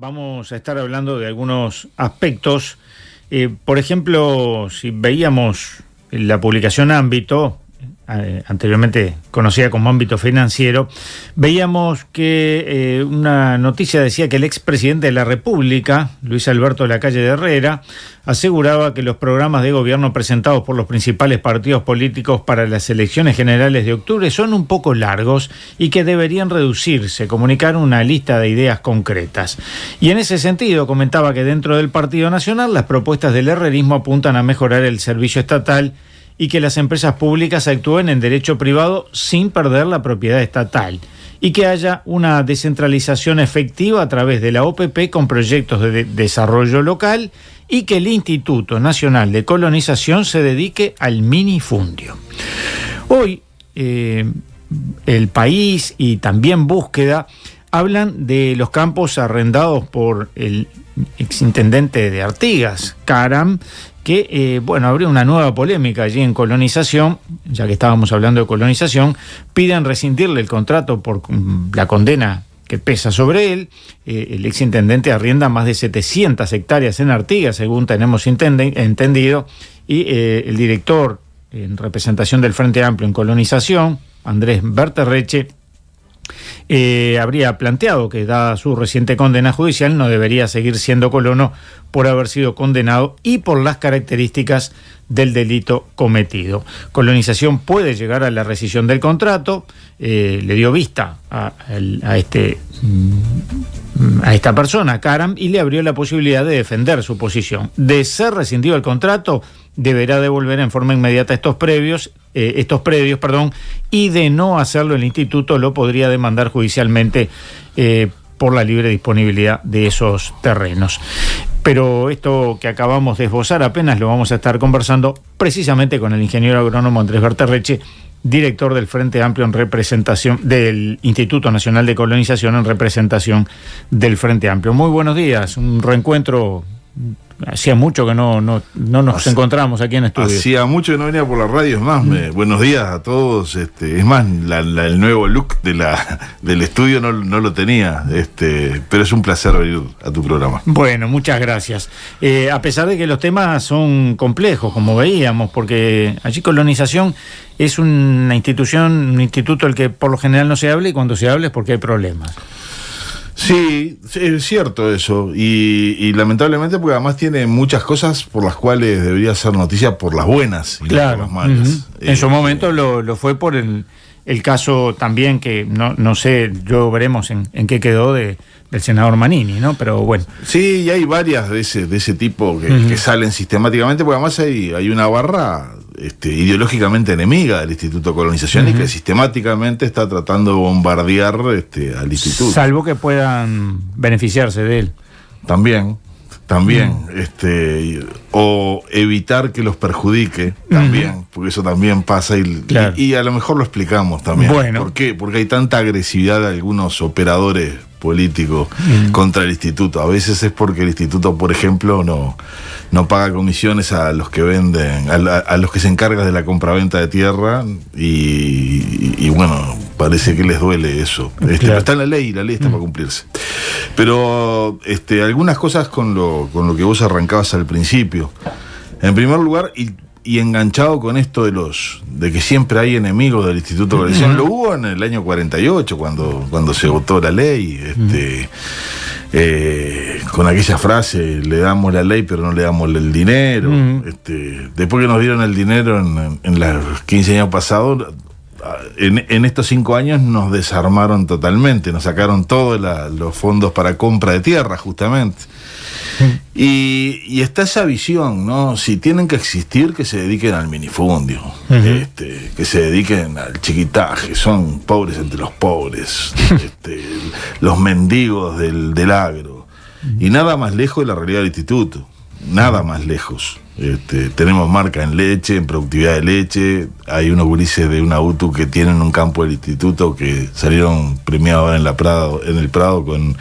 Vamos a estar hablando de algunos aspectos. Por ejemplo, si veíamos la publicación Ámbito, anteriormente conocida como Ámbito Financiero, veíamos que una noticia decía que el expresidente de la República, Luis Alberto Lacalle de Herrera, aseguraba que los programas de gobierno presentados por los principales partidos políticos para las elecciones generales de octubre son un poco largos y que deberían reducirse, comunicar una lista de ideas concretas. Y en ese sentido comentaba que dentro del Partido Nacional las propuestas del herrerismo apuntan a mejorar el servicio estatal y que las empresas públicas actúen en derecho privado sin perder la propiedad estatal, y que haya una descentralización efectiva a través de la OPP con proyectos de desarrollo local y que el Instituto Nacional de Colonización se dedique al minifundio. Hoy El País y también Búsqueda hablan de los campos arrendados por el exintendente de Artigas, Caram, que, habría una nueva polémica allí en Colonización, ya que estábamos hablando de colonización. Piden rescindirle el contrato por la condena que pesa sobre él. El exintendente arrienda más de 700 hectáreas en Artigas, según tenemos entendido, y el director en representación del Frente Amplio en Colonización, Andrés Berterreche, habría planteado que, dada su reciente condena judicial, no debería seguir siendo colono por haber sido condenado y por las características del delito cometido. Colonización puede llegar a la rescisión del contrato. Le dio vista a esta persona, Caram, y le abrió la posibilidad de defender su posición. De ser rescindido el contrato, deberá devolver en forma inmediata estos predios, y de no hacerlo, el instituto lo podría demandar judicialmente por la libre disponibilidad de esos terrenos. Pero esto que acabamos de esbozar apenas lo vamos a estar conversando precisamente con el ingeniero agrónomo Andrés Berterreche, director del Frente Amplio en representación del Instituto Nacional de Colonización en representación del Frente Amplio. Muy buenos días, un reencuentro. Hacía mucho que no nos encontramos aquí en estudio. Hacía mucho que no venía por la radio, es más, buenos días a todos. Es más, el nuevo look del estudio no lo tenía, pero es un placer venir a tu programa. Bueno, muchas gracias. A pesar de que los temas son complejos, como veíamos, porque allí Colonización es una institución, un instituto del que por lo general no se habla, y cuando se habla es porque hay problemas. Sí, es cierto eso, y lamentablemente porque además tiene muchas cosas por las cuales debería ser noticia por las buenas y claro, no por las malas. En su momento lo fue por el caso también, que no sé, yo veremos en qué quedó del senador Manini, ¿no? Pero bueno. Sí, y hay varias de ese tipo que salen sistemáticamente, porque además hay una barra ideológicamente enemiga del Instituto Colonización y que sistemáticamente está tratando de bombardear al instituto. Salvo que puedan beneficiarse de él. También, o evitar que los perjudique, también, porque eso también pasa, claro. y a lo mejor lo explicamos también. Bueno. ¿Por qué? Porque hay tanta agresividad de algunos operadores políticos contra el instituto. A veces es porque el instituto, por ejemplo, no paga comisiones a los que venden, a los que se encargan de la compraventa de tierra, y bueno, parece que les duele eso. Claro. Pero está en la ley está para cumplirse. Pero algunas cosas con lo que vos arrancabas al principio. En primer lugar, y enganchado con esto de que siempre hay enemigos del Instituto de Colonización, lo hubo en el año 48 cuando se votó la ley, con aquella frase: le damos la ley pero no le damos el dinero. Después que nos dieron el dinero en los 15 años pasados, en estos 5 años nos desarmaron totalmente, nos sacaron todos los fondos para compra de tierra, justamente. Y está esa visión, ¿no? Si tienen que existir, que se dediquen al minifundio, que se dediquen al chiquitaje, son pobres entre los pobres, los mendigos del agro, y nada más lejos de la realidad del instituto, nada más lejos. Tenemos marca en leche, en productividad de leche. Hay unos gurises de una UTU que tienen un campo del instituto que salieron premiados en el Prado con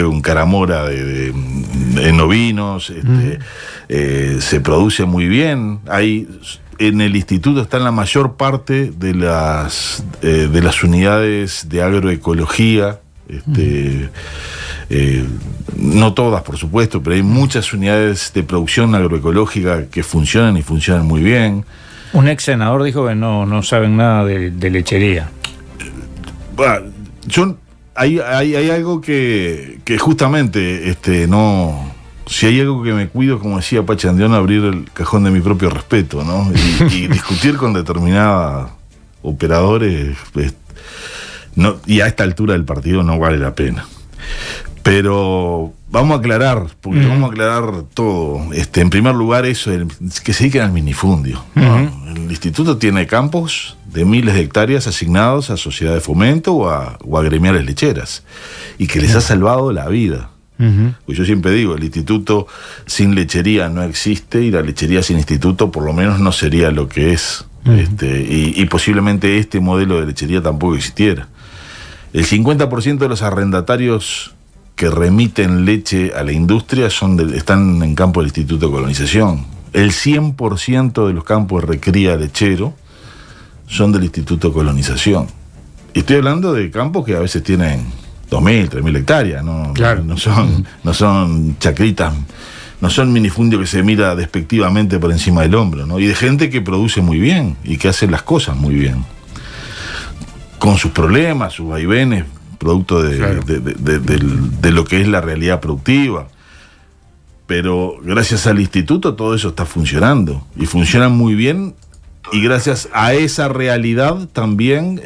un caramora en ovinos. Se produce muy bien. En el instituto están la mayor parte de las unidades de agroecología No todas, por supuesto, pero hay muchas unidades de producción agroecológica que funcionan y funcionan muy bien. Un ex senador dijo que no saben nada de lechería. Hay algo que justamente no. Si hay algo que me cuido, como decía Pachandión, abrir el cajón de mi propio respeto, ¿no? Y discutir con determinados operadores, y a esta altura del partido no vale la pena. Pero vamos a aclarar, porque vamos a aclarar todo. En primer lugar, eso, que se dediquen al minifundio, ¿no? El instituto tiene campos de miles de hectáreas asignados a sociedades de fomento o a gremiales lecheras, y que les ha salvado la vida. Pues yo siempre digo, el instituto sin lechería no existe, y la lechería sin instituto por lo menos no sería lo que es. Y posiblemente este modelo de lechería tampoco existiera. El 50% de los arrendatarios que remiten leche a la industria están en campo del Instituto de Colonización. El 100% de los campos de recría lechero son del Instituto de Colonización. Y estoy hablando de campos que a veces tienen 2.000, 3.000 hectáreas, ¿no? Claro. No son chacritas, no son minifundios que se mira despectivamente por encima del hombro, ¿no? Y de gente que produce muy bien y que hace las cosas muy bien, con sus problemas, sus vaivenes, producto de lo que es la realidad productiva. Pero gracias al instituto todo eso está funcionando, y funciona muy bien, y gracias a esa realidad también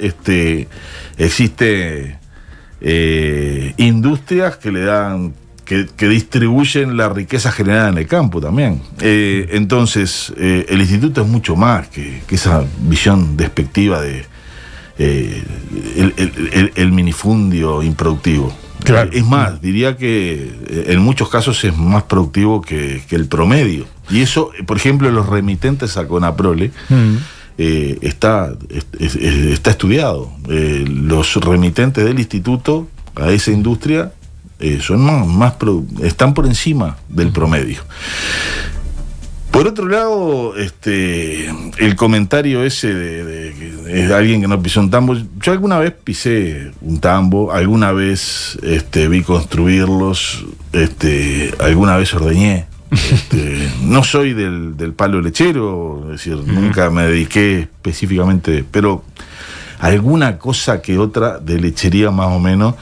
existe industrias que le dan, que distribuyen la riqueza generada en el campo también. Entonces el instituto es mucho más que esa visión despectiva de el minifundio improductivo. Claro. Es más, diría que en muchos casos es más productivo que el promedio. Y eso, por ejemplo, los remitentes a Conaprole está estudiado. Los remitentes del instituto a esa industria están por encima del promedio. Por otro lado, el comentario ese de alguien que no pisó un tambo. Yo alguna vez pisé un tambo, alguna vez vi construirlos, alguna vez ordeñé. No soy del palo lechero, es decir, nunca me dediqué específicamente, pero alguna cosa que otra de lechería más o menos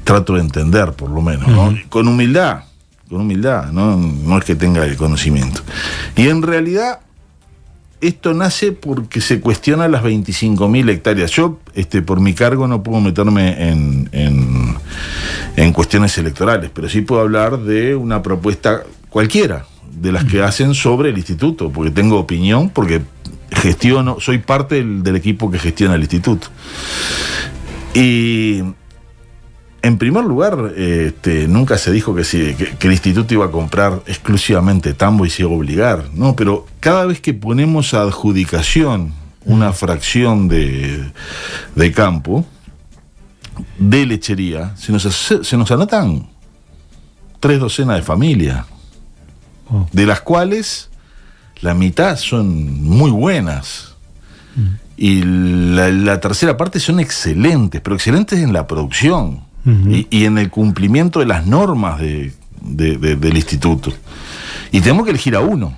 trato de entender, por lo menos, ¿no? Con humildad, no es que tenga el conocimiento. Y en realidad esto nace porque se cuestiona las 25.000 hectáreas. Yo, por mi cargo, no puedo meterme en cuestiones electorales, pero sí puedo hablar de una propuesta cualquiera de las que hacen sobre el instituto, porque tengo opinión, porque soy parte del equipo que gestiona el instituto. Y en primer lugar, nunca se dijo que el instituto iba a comprar exclusivamente tambo y se iba a obligar, ¿no? Pero cada vez que ponemos a adjudicación una fracción de campo, de lechería, se nos anotan 3 docenas de familias, de las cuales la mitad son muy buenas. Y la tercera parte son excelentes, pero excelentes en la producción. Y en el cumplimiento de las normas del instituto. Y tenemos que elegir a uno.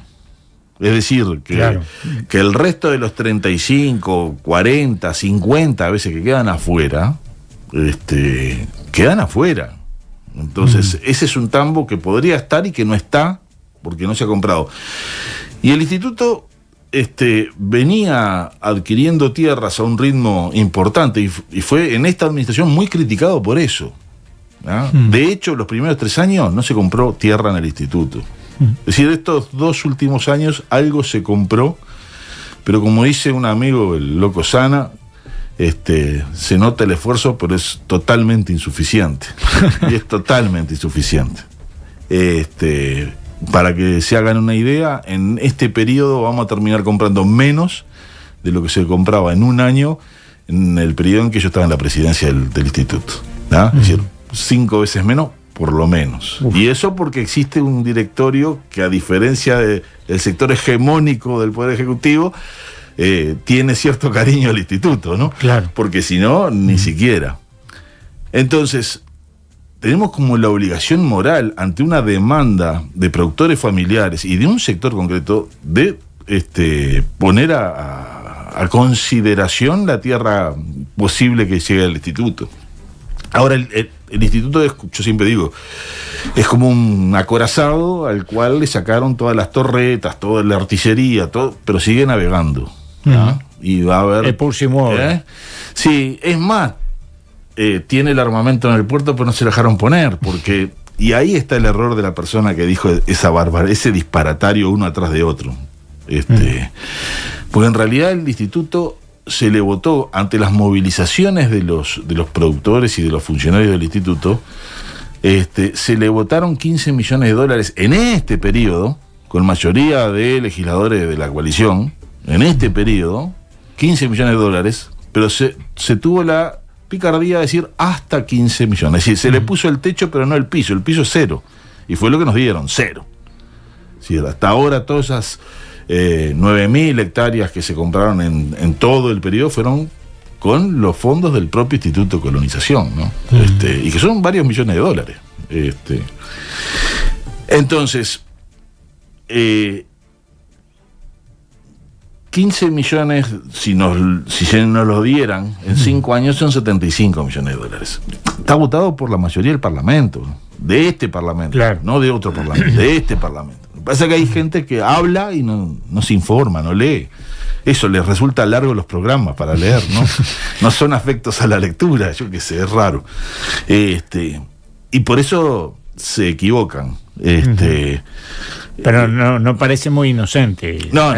Es decir, que el resto de los 35, 40, 50 a veces que quedan afuera, quedan afuera. Entonces, ese es un tambo que podría estar y que no está porque no se ha comprado. Y el instituto venía adquiriendo tierras a un ritmo importante y fue en esta administración muy criticado por eso, ¿no? De hecho, los primeros 3 años no se compró tierra en el instituto. Es decir, estos 2 últimos años algo se compró, pero como dice un amigo, el Loco Sana, se nota el esfuerzo, pero es totalmente insuficiente. Y es totalmente insuficiente. Para que se hagan una idea, en este periodo vamos a terminar comprando menos de lo que se compraba en un año en el periodo en que yo estaba en la presidencia del instituto, ¿no? Es decir, 5 veces menos, por lo menos. Y eso porque existe un directorio que, a diferencia del sector hegemónico del Poder Ejecutivo, tiene cierto cariño al instituto, ¿no? Claro. Porque si no, ni siquiera. Entonces, tenemos como la obligación moral ante una demanda de productores familiares y de un sector concreto de poner a consideración la tierra posible que llegue al instituto. Ahora, el instituto, yo siempre digo, es como un acorazado al cual le sacaron todas las torretas, toda la artillería, todo, pero sigue navegando. ¿No? Y va a haber... El pulso y mueve. Sí, es más, tiene el armamento en el puerto, pero no se lo dejaron poner, porque... Y ahí está el error de la persona que dijo esa barbaridad, ese disparatario uno atrás de otro. Porque en realidad el instituto se le votó ante las movilizaciones de los productores y de los funcionarios del instituto, se le votaron 15 millones de dólares en este periodo, con mayoría de legisladores de la coalición, en este periodo, 15 millones de dólares, pero se tuvo la picardía de decir hasta 15 millones. Es decir, se le puso el techo, pero no el piso es cero. Y fue lo que nos dieron, cero. Sí, hasta ahora todas esas 9.000 hectáreas que se compraron en todo el periodo fueron con los fondos del propio Instituto de Colonización, ¿no? Y que son varios millones de dólares. Entonces, 15 millones, si se nos lo dieran en 5 años, son 75 millones de dólares. Está votado por la mayoría del Parlamento, de este Parlamento, claro. No de otro Parlamento, de este Parlamento. Lo que pasa es que hay gente que habla y no se informa, no lee. Eso les resulta largo los programas para leer, ¿no? No son afectos a la lectura, yo qué sé, es raro. Y por eso se equivocan. Pero no parece muy inocente. No,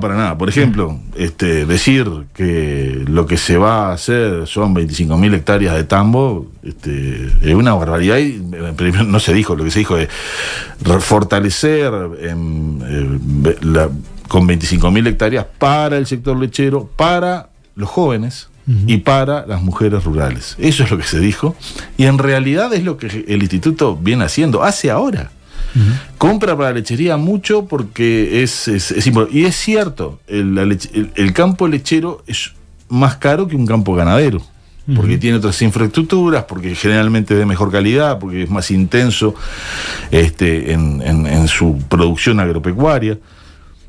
para nada. Por ejemplo, decir que lo que se va a hacer son 25.000 hectáreas de tambo, es una barbaridad. Y no se dijo, lo que se dijo es fortalecer con 25.000 hectáreas para el sector lechero, para los jóvenes y para las mujeres rurales. Eso es lo que se dijo. Y en realidad es lo que el instituto viene haciendo, hace ahora. Compra para la lechería mucho porque es importante. Y es cierto, el campo lechero es más caro que un campo ganadero, porque tiene otras infraestructuras, porque generalmente es de mejor calidad, porque es más intenso en su producción agropecuaria,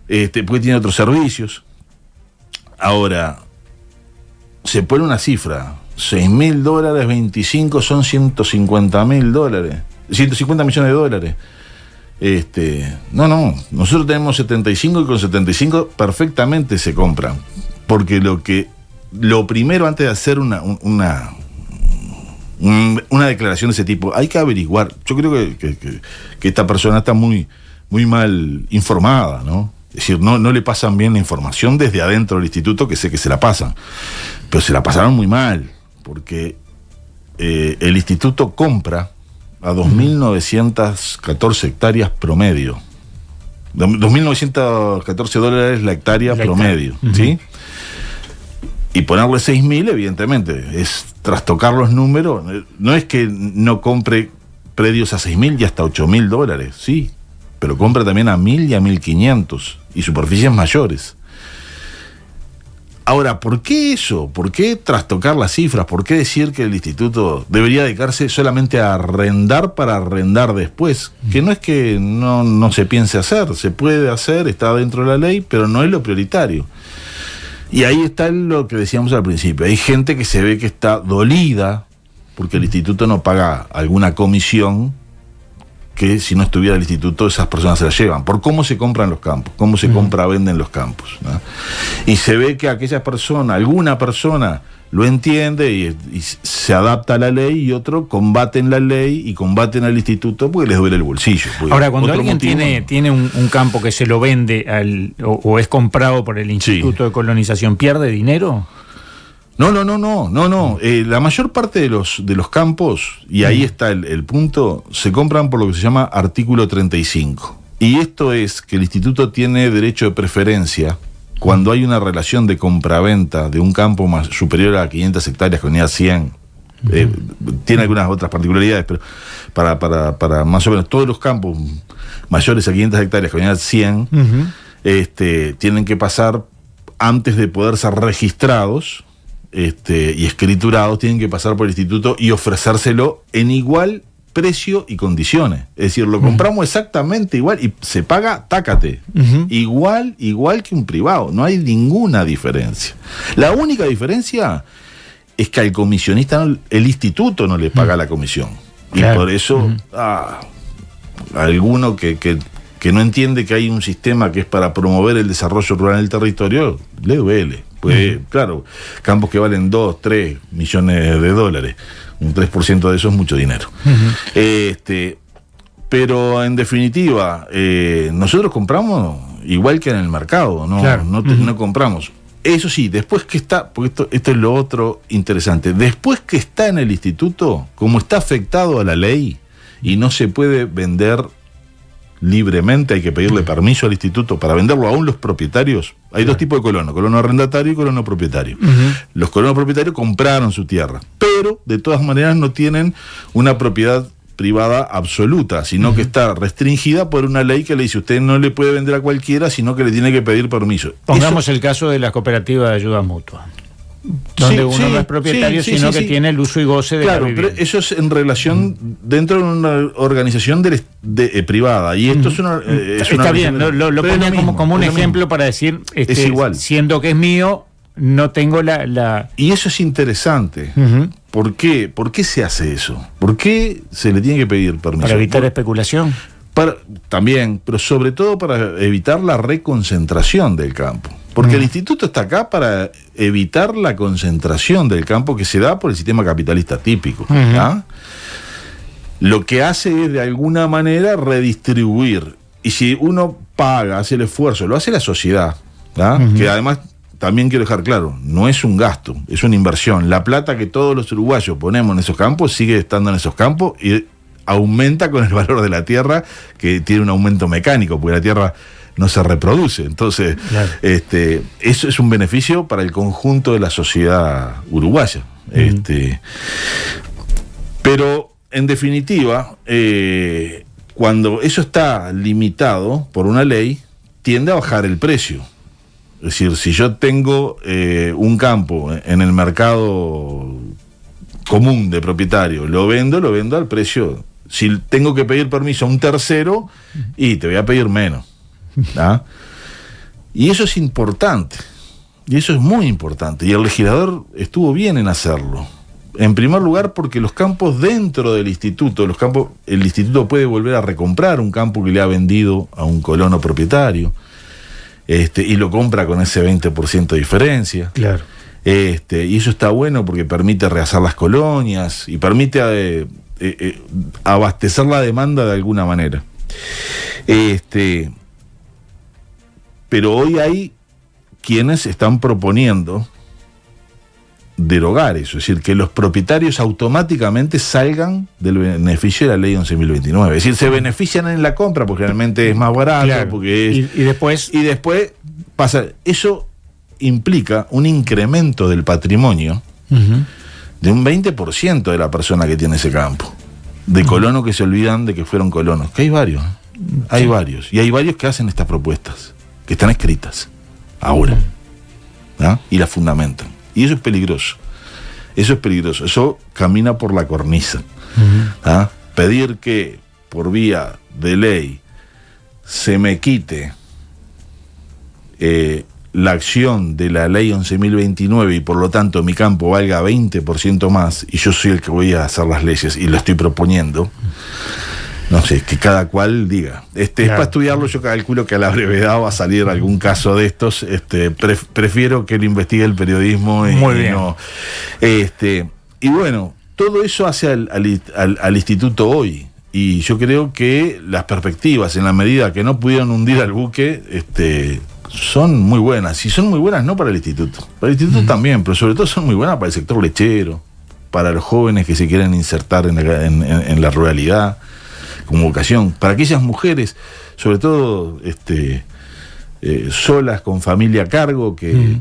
porque tiene otros servicios. Ahora, se pone una cifra, $6.000, 25 son $150 millones de dólares. Nosotros tenemos 75 y con 75 perfectamente se compran, porque lo primero antes de hacer una declaración de ese tipo hay que averiguar. Yo creo que esta persona está muy, muy mal informada, ¿no? Es decir, no le pasan bien la información desde adentro del instituto, que sé que se la pasan, pero se la pasaron muy mal, porque el instituto compra a 2.914 hectáreas promedio. 2.914 dólares la hectárea promedio, ¿sí? Y ponerle 6.000, evidentemente, es trastocar los números. No es que no compre predios a 6.000 y hasta 8.000 dólares, sí, pero compra también a 1.000 y a 1.500 y superficies mayores. Ahora, ¿por qué eso? ¿Por qué trastocar las cifras? ¿Por qué decir que el instituto debería dedicarse solamente a arrendar para arrendar después? Que no es que no se piense hacer, se puede hacer, está dentro de la ley, pero no es lo prioritario. Y ahí está lo que decíamos al principio. Hay gente que se ve que está dolida porque el instituto no paga alguna comisión que si no estuviera el instituto esas personas se la llevan, por cómo se compran los campos, cómo se venden los campos, ¿no? Y se ve que alguna persona lo entiende y se adapta a la ley, y otro combaten la ley y combaten al instituto porque les duele el bolsillo. Ahora, cuando alguien tiene un campo que se lo vende o es comprado por el Instituto de Colonización, ¿pierde dinero? No. La mayor parte de los campos, y ahí está el punto, se compran por lo que se llama artículo 35. Y esto es que el instituto tiene derecho de preferencia cuando hay una relación de compraventa de un campo más superior a 500 hectáreas con unidad 100. Tiene algunas otras particularidades, pero para más o menos todos los campos mayores a 500 hectáreas con unidad 100, tienen que pasar, antes de poder ser registrados, y escriturados tienen que pasar por el instituto y ofrecérselo en igual precio y condiciones. Es decir, lo compramos exactamente igual y se paga, tácate. Igual que un privado. No hay ninguna diferencia. La única diferencia es que al comisionista el instituto no le paga la comisión. Claro. Y por eso alguno que no entiende que hay un sistema que es para promover el desarrollo rural en el territorio, le duele. Pues, claro, campos que valen 2, 3 millones de dólares, un 3% de eso es mucho dinero. Pero en definitiva, nosotros compramos igual que en el mercado, no, claro. No compramos. Eso sí, después que está, porque esto es lo otro interesante, después que está en el instituto, como está afectado a la ley y no se puede vender libremente, hay que pedirle permiso al instituto para venderlo. Aún los propietarios, hay dos tipos de colono arrendatario y colono propietario. Los colonos propietarios compraron su tierra, pero de todas maneras no tienen una propiedad privada absoluta, sino que está restringida por una ley que le dice: usted no le puede vender a cualquiera, sino que le tiene que pedir permiso. Pongamos el caso de la cooperativa de ayuda mutua, donde uno no es propietario, sino que tiene el uso y goce de la vivienda. Pero eso es en relación dentro de una organización privada, y esto es una está bien, lo ponía como un ejemplo para decir, es igual. Siendo que es mío, no tengo la... Y eso es interesante. ¿Por qué? ¿Por qué se hace eso? ¿Por qué se le tiene que pedir permiso? Para evitar especulación. También, pero sobre todo para evitar la reconcentración del campo. Porque el instituto está acá para evitar la concentración del campo que se da por el sistema capitalista típico. Lo que hace es, de alguna manera, redistribuir. Y si uno paga, hace el esfuerzo, lo hace la sociedad, que además, también quiero dejar claro, no es un gasto, es una inversión. La plata que todos los uruguayos ponemos en esos campos sigue estando en esos campos y aumenta con el valor de la tierra, que tiene un aumento mecánico, porque la tierra no se reproduce. Entonces, claro. Eso es un beneficio para el conjunto de la sociedad uruguaya. Pero, en definitiva, cuando eso está limitado por una ley, tiende a bajar el precio. Es decir, si yo tengo un campo en el mercado común de propietario, lo vendo al precio. Si tengo que pedir permiso a un tercero, y te voy a pedir menos. Y eso es importante, y eso es muy importante, y el legislador estuvo bien en hacerlo. En primer lugar, porque los campos dentro del instituto, el instituto puede volver a recomprar un campo que le ha vendido a un colono propietario, y lo compra con ese 20% de diferencia. Claro. Y eso está bueno porque permite rehacer las colonias y permite abastecer la demanda de alguna manera. Pero hoy hay quienes están proponiendo derogar eso, es decir, que los propietarios automáticamente salgan del beneficio de la ley 11.029. Es decir, se benefician en la compra porque realmente es más barato, claro. Porque es, y después pasa. Eso implica un incremento del patrimonio de un 20% de la persona que tiene ese campo, de colonos que se olvidan de que fueron colonos, que hay varios, y hay varios que hacen estas propuestas, que están escritas ahora, y las fundamentan. Y eso es peligroso. Eso camina por la cornisa. Pedir que por vía de ley se me quite la acción de la ley 11.029 y por lo tanto mi campo valga 20% más, y yo soy el que voy a hacer las leyes y lo estoy proponiendo. No sé, que cada cual diga. Es para estudiarlo. Yo calculo que a la brevedad va a salir algún caso de estos. Prefiero que lo investigue el periodismo. Muy bien. No, y bueno, todo eso hace al instituto hoy. Y yo creo que las perspectivas, en la medida que no pudieron hundir al buque, son muy buenas. Y son muy buenas no para el instituto. Para el instituto también, pero sobre todo son muy buenas para el sector lechero, para los jóvenes que se quieren insertar en la ruralidad como vocación, para aquellas mujeres, sobre todo solas, con familia a cargo, que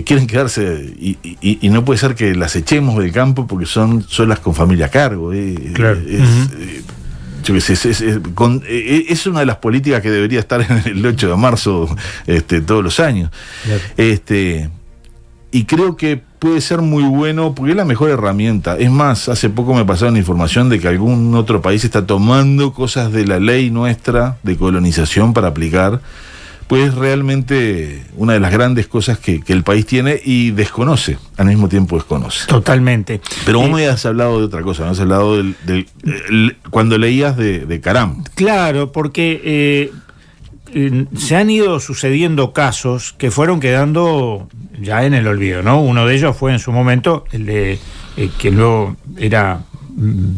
quieren quedarse, y no puede ser que las echemos del campo porque son solas con familia a cargo. Claro. Es una de las políticas que debería estar en el 8 de marzo todos los años. Claro. Y creo que puede ser muy bueno porque es la mejor herramienta. Es más, hace poco me pasaron información de que algún otro país está tomando cosas de la ley nuestra de colonización para aplicar, pues es realmente una de las grandes cosas que el país tiene y desconoce, al mismo tiempo desconoce. Totalmente. Pero vos me has hablado de otra cosa, me has hablado cuando leías de Caram. Claro, porque se han ido sucediendo casos que fueron quedando ya en el olvido, ¿no? Uno de ellos fue en su momento el de que luego era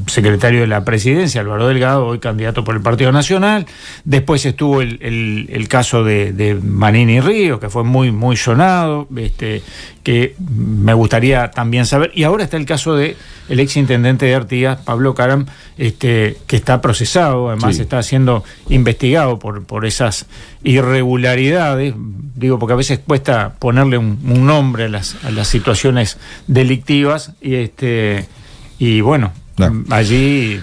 secretario de la presidencia, Álvaro Delgado, hoy candidato por el Partido Nacional. Después estuvo el caso de Manini Ríos, que fue muy, muy sonado, que me gustaría también saber. Y ahora está el caso de el exintendente de Artigas, Pablo Caram, que está procesado, además está siendo investigado por esas irregularidades. Digo, porque a veces cuesta ponerle un nombre a las situaciones delictivas, y bueno, allí,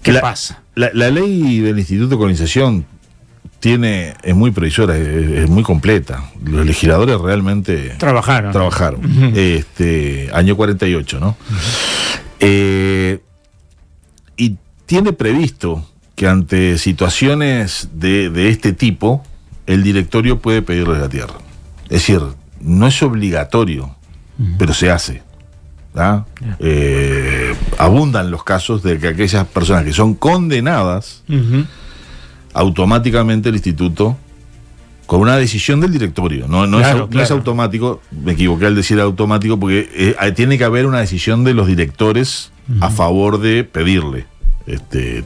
¿qué pasa? La ley del Instituto de Colonización es muy previsora, es muy completa. Los legisladores realmente trabajaron. Año 48, ¿no? Y tiene previsto que ante situaciones de este tipo, el directorio puede pedirle la tierra. Es decir, no es obligatorio, pero se hace. Abundan los casos de que aquellas personas que son condenadas, automáticamente el instituto, con una decisión del directorio, no es automático, me equivoqué al decir automático, porque tiene que haber una decisión de los directores a favor de pedirle,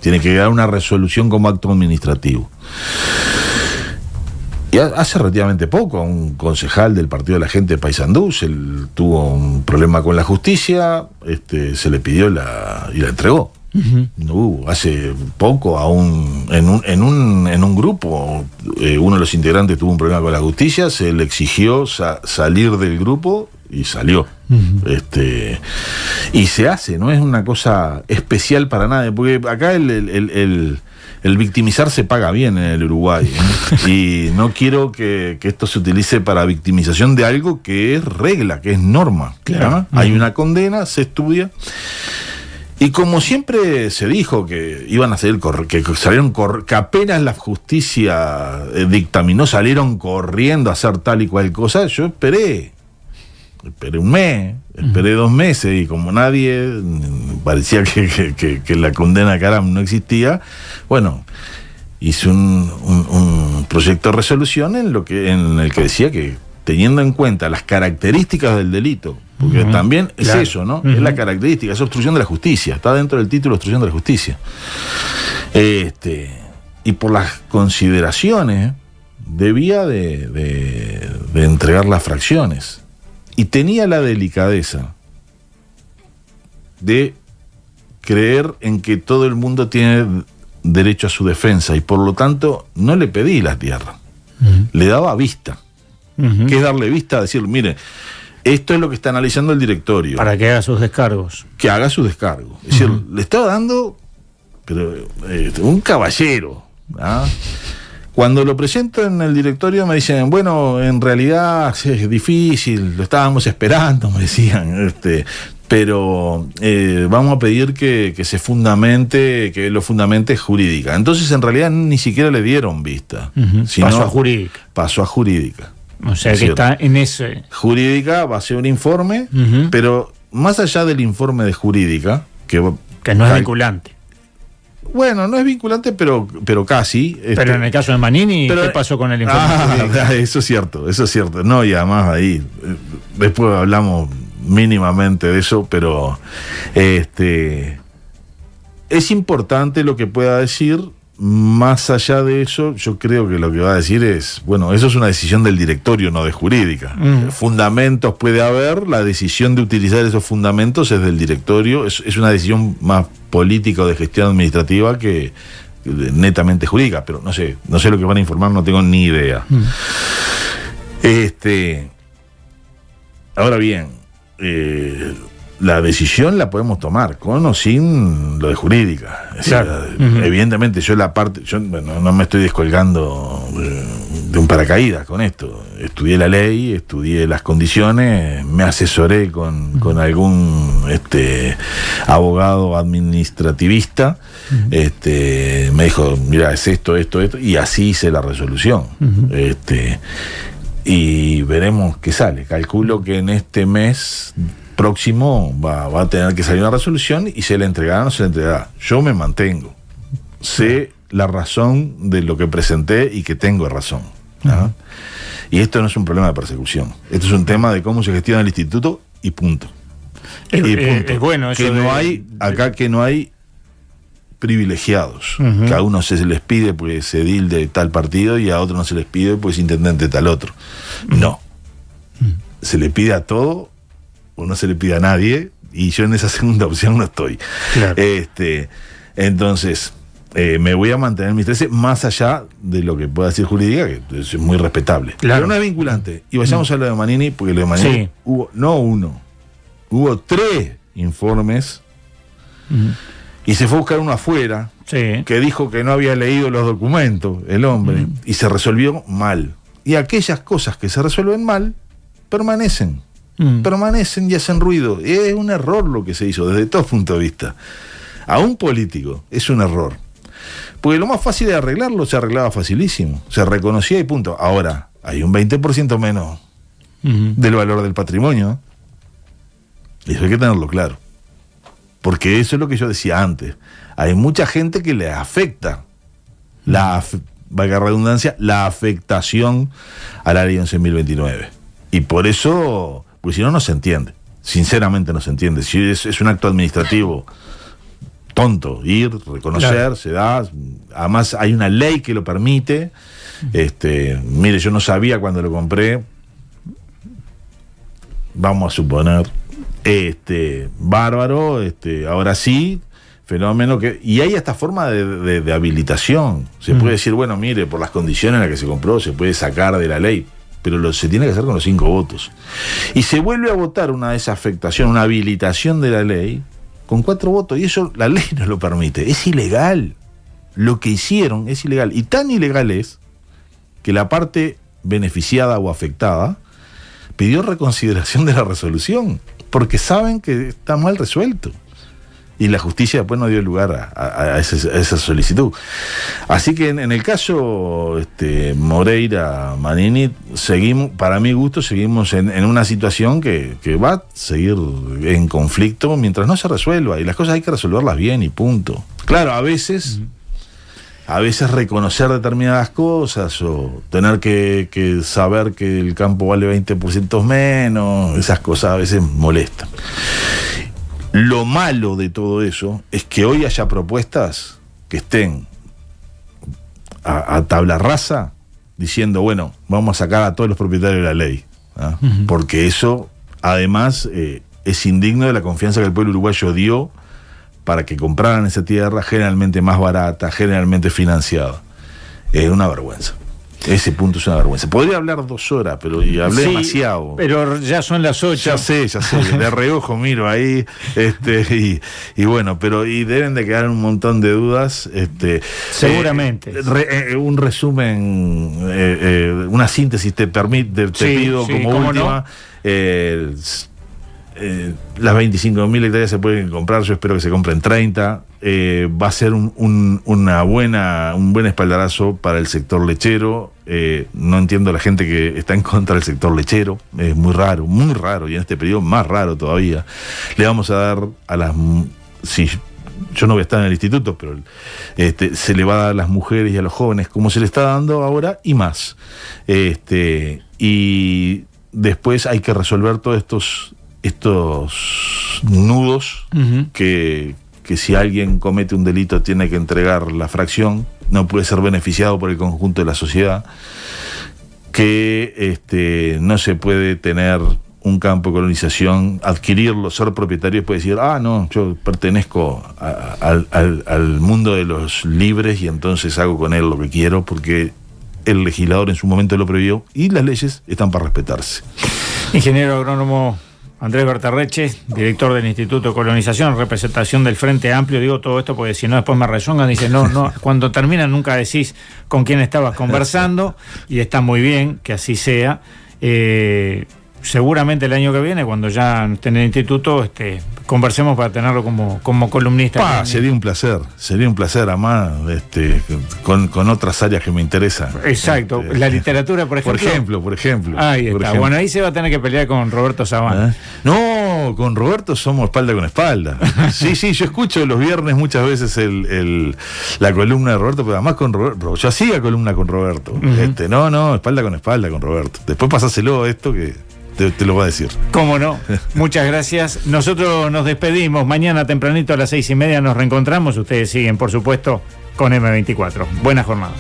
tiene que dar una resolución como acto administrativo. Y hace relativamente poco, a un concejal del Partido de la Gente de Paysandú, él tuvo un problema con la justicia, se le pidió y la entregó. Hace poco, en un grupo, uno de los integrantes tuvo un problema con la justicia, se le exigió salir del grupo y salió. Y se hace, no es una cosa especial para nadie, porque acá el victimizar se paga bien en el Uruguay, y no quiero que esto se utilice para victimización de algo que es regla, que es norma. Claro. Hay una condena, se estudia, y como siempre se dijo que iban a salir, que apenas la justicia dictaminó, salieron corriendo a hacer tal y cual cosa. Yo esperé un mes, esperé 2 meses, y como nadie parecía que la condena a Caram no existía, bueno, hice un proyecto de resolución en el que decía que, teniendo en cuenta las características del delito, porque también es eso, ¿no? Es la característica, es obstrucción de la justicia, está dentro del título obstrucción de la justicia. Y por las consideraciones debía de entregar las fracciones. Y tenía la delicadeza de creer en que todo el mundo tiene derecho a su defensa, y por lo tanto no le pedí la tierra, le daba vista. Que es darle vista, decir, mire, esto es lo que está analizando el directorio. Para que haga sus descargos. Que haga su descargo. Es decir, le estaba dando un caballero. Cuando lo presento en el directorio me dicen, bueno, en realidad es difícil, lo estábamos esperando, me decían, pero vamos a pedir que se fundamente, que lo fundamente jurídica. Entonces, en realidad, ni siquiera le dieron vista. Pasó a jurídica. Pasó a jurídica. O sea, que está en ese... Jurídica va a ser un informe, pero más allá del informe de jurídica, que no es vinculante. Bueno, no es vinculante, pero casi. Pero en el caso de Manini, ¿qué pasó con el informe? Eso es cierto. No, y además ahí, después hablamos mínimamente de eso, pero es importante lo que pueda decir. Más allá de eso, yo creo que lo que va a decir es, bueno, eso es una decisión del directorio, no de jurídica. Fundamentos puede haber, la decisión de utilizar esos fundamentos es del directorio, es una decisión más política o de gestión administrativa que netamente jurídica, pero no sé lo que van a informar, no tengo ni idea. Ahora bien, la decisión la podemos tomar con o sin lo de jurídica. Claro. Evidentemente, no me estoy descolgando un paracaídas con esto. Estudié la ley, estudié las condiciones, me asesoré con algún abogado administrativista. Me dijo, mira, es esto, y así hice la resolución. Y veremos qué sale. Calculo que en este mes próximo va a tener que salir una resolución, y se le entregará o no se le entregará. Yo me mantengo. Sé la razón de lo que presenté y que tengo razón. ¿No? Y esto no es un problema de persecución. Esto es un tema de cómo se gestiona el instituto y punto. Es bueno eso que no hay acá que no hay privilegiados. Que a uno se les pide pues edil de tal partido y a otro no se les pide pues intendente de tal otro. No. Se le pide a todo o no se le pide a nadie, y yo en esa segunda opción no estoy. Claro. Entonces me voy a mantener mis 13 más allá de lo que pueda decir jurídica, que es muy respetable. Claro. Pero no es vinculante. Y vayamos a lo de Manini, porque lo de Manini hubo 3 informes, y se fue a buscar uno afuera, que dijo que no había leído los documentos, el hombre, y se resolvió mal. Y aquellas cosas que se resuelven mal permanecen y hacen ruido. Y es un error lo que se hizo desde todo punto de vista. A un político es un error. Porque lo más fácil de arreglarlo se arreglaba facilísimo. Se reconocía y punto. Ahora, hay un 20% menos del valor del patrimonio. Y eso hay que tenerlo claro. Porque eso es lo que yo decía antes. Hay mucha gente que le afecta valga la redundancia, la afectación a la ley 11.029. Y por eso, pues si no, no se entiende. Sinceramente no se entiende. Si es un acto administrativo tonto, ir, reconocer, claro, se da. Además hay una ley que lo permite. Mire, yo no sabía cuando lo compré. Vamos a suponer, bárbaro, ahora sí, fenómeno que. Y hay esta forma de habilitación. Se puede decir, bueno, mire, por las condiciones en las que se compró, se puede sacar de la ley. Pero se tiene que hacer con los 5 votos. Y se vuelve a votar una desafectación, una habilitación de la ley, con 4 votos, y eso la ley no lo permite. Es ilegal. Lo que hicieron es ilegal. Y tan ilegal es que la parte beneficiada o afectada pidió reconsideración de la resolución, porque saben que está mal resuelto. Y la justicia después no dio lugar a esa solicitud. Así que en el caso Moreira Manini, seguimos, para mi gusto, seguimos en una situación que va a seguir en conflicto mientras no se resuelva. Y las cosas hay que resolverlas bien y punto. Claro, a veces reconocer determinadas cosas o tener que saber que el campo vale 20% menos, esas cosas a veces molestan. Lo malo de todo eso es que hoy haya propuestas que estén a tabla rasa diciendo, bueno, vamos a sacar a todos los propietarios de la ley, ¿ah? Porque eso además es indigno de la confianza que el pueblo uruguayo dio para que compraran esa tierra, generalmente más barata, generalmente financiada. Es una vergüenza. Ese punto es una vergüenza. Podría hablar 2 horas, pero hablé demasiado. Pero ya son las 8. Ya sé, de reojo miro ahí, y bueno, pero y deben de quedar un montón de dudas. Seguramente. Un resumen, una síntesis te pido como última. No. Las 25.000 hectáreas se pueden comprar, yo espero que se compren 30. Va a ser un buen espaldarazo para el sector lechero. No entiendo a la gente que está en contra del sector lechero. Es muy raro, y en este periodo más raro todavía. Le vamos a dar a las... Sí, yo no voy a estar en el instituto, pero se le va a dar a las mujeres y a los jóvenes como se le está dando ahora y más. Y después hay que resolver todos estos nudos que si alguien comete un delito tiene que entregar la fracción, no puede ser beneficiado por el conjunto de la sociedad, que no se puede tener un campo de colonización, adquirirlo, ser propietario y después decir, no, yo pertenezco al mundo de los libres y entonces hago con él lo que quiero, porque el legislador en su momento lo prohibió y las leyes están para respetarse. Ingeniero agrónomo Andrés Berterreche, director del Instituto de Colonización, representación del Frente Amplio. Digo todo esto porque si no después me rezongan, dicen, no, cuando terminan nunca decís con quién estabas conversando, y está muy bien que así sea. Seguramente el año que viene, cuando ya esté en el instituto, conversemos para tenerlo como columnista. Sería un placer, además, con otras áreas que me interesan. Exacto, la literatura, por ejemplo. Por ejemplo. Ahí está. Bueno, ahí se va a tener que pelear con Roberto Sabán. No, con Roberto somos espalda con espalda. Sí, yo escucho los viernes muchas veces la columna de Roberto, pero además con Roberto. Yo hacía columna con Roberto. Uh-huh. No, espalda con Roberto. Después pasáselo esto que te lo va a decir. ¿Cómo no? Muchas gracias. Nosotros nos despedimos. Mañana tempranito a las 6:30 nos reencontramos. Ustedes siguen, por supuesto, con M24. Buena jornada.